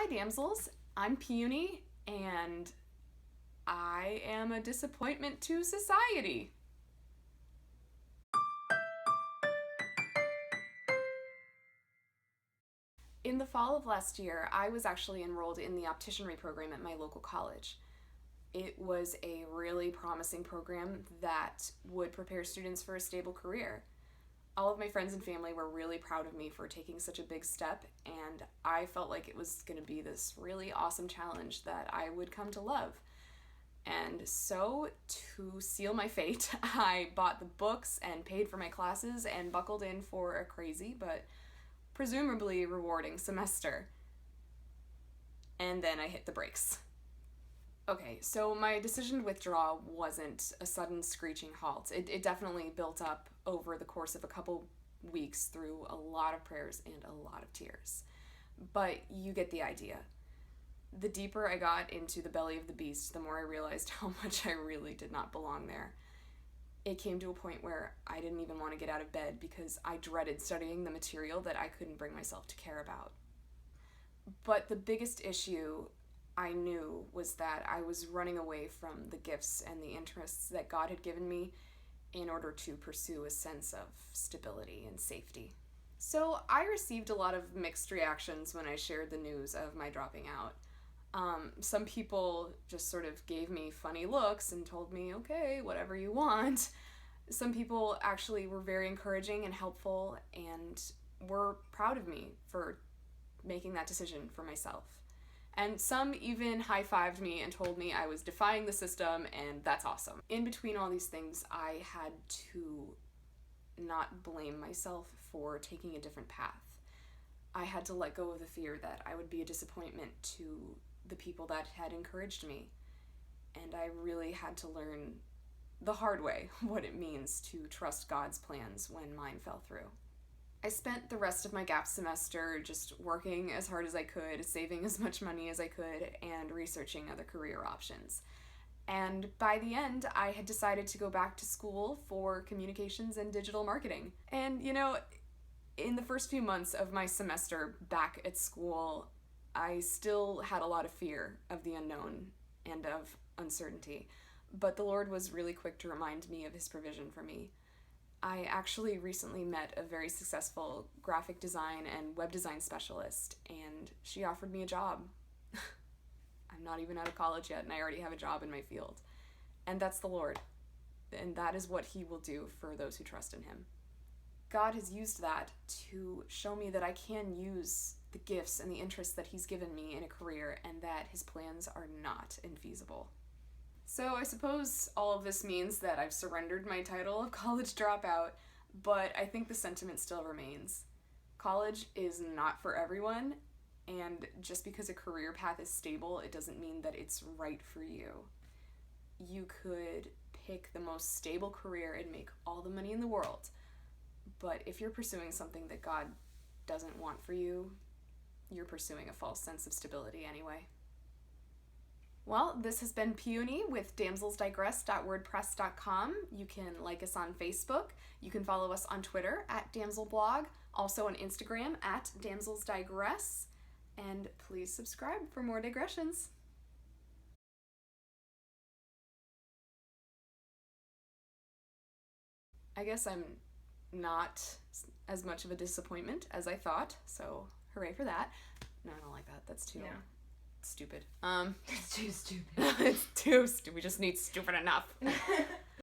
Hi, damsels. I'm Peony, and I am a disappointment to society. In the fall of last year, I was actually enrolled in the opticianry program at my local college. It was a really promising program that would prepare students for a stable career. All of my friends and family were really proud of me for taking such a big step, and I felt like it was going to be this really awesome challenge that I would come to love. And so, to seal my fate, I bought the books and paid for my classes and buckled in for a crazy but presumably rewarding semester. And then I hit the brakes. Okay, so my decision to withdraw wasn't a sudden screeching halt. It definitely built up over the course of a couple weeks through a lot of prayers and a lot of tears. But you get the idea. The deeper I got into the belly of the beast, the more I realized how much I really did not belong there. It came to a point where I didn't even want to get out of bed because I dreaded studying the material that I couldn't bring myself to care about. But the biggest issue I knew was that I was running away from the gifts and the interests that God had given me in order to pursue a sense of stability and safety. So I received a lot of mixed reactions when I shared the news of my dropping out. Some people just sort of gave me funny looks and told me, okay, whatever you want. Some people actually were very encouraging and helpful and were proud of me for making that decision for myself. And some even high-fived me and told me I was defying the system, and that's awesome. In between all these things, I had to not blame myself for taking a different path. I had to let go of the fear that I would be a disappointment to the people that had encouraged me. And I really had to learn the hard way what it means to trust God's plans when mine fell through. I spent the rest of my gap semester just working as hard as I could, saving as much money as I could, and researching other career options. And by the end, I had decided to go back to school for communications and digital marketing. And, in the first few months of my semester back at school, I still had a lot of fear of the unknown and of uncertainty. But the Lord was really quick to remind me of His provision for me. I actually recently met a very successful graphic design and web design specialist, and she offered me a job. I'm not even out of college yet, and I already have a job in my field. And that's the Lord. And that is what He will do for those who trust in Him. God has used that to show me that I can use the gifts and the interests that He's given me in a career, and that His plans are not infeasible. So I suppose all of this means that I've surrendered my title of college dropout, but I think the sentiment still remains. College is not for everyone, and just because a career path is stable, it doesn't mean that it's right for you. You could pick the most stable career and make all the money in the world, but if you're pursuing something that God doesn't want for you, you're pursuing a false sense of stability anyway. Well, this has been Peony with damselsdigress.wordpress.com. You can like us on Facebook. You can follow us on Twitter at damselblog, also on Instagram at damselsdigress, and please subscribe for more digressions. I guess I'm not as much of a disappointment as I thought, so hooray for that. No, I don't like that. That's too stupid. It's too stupid. It's too stupid. We just need stupid enough.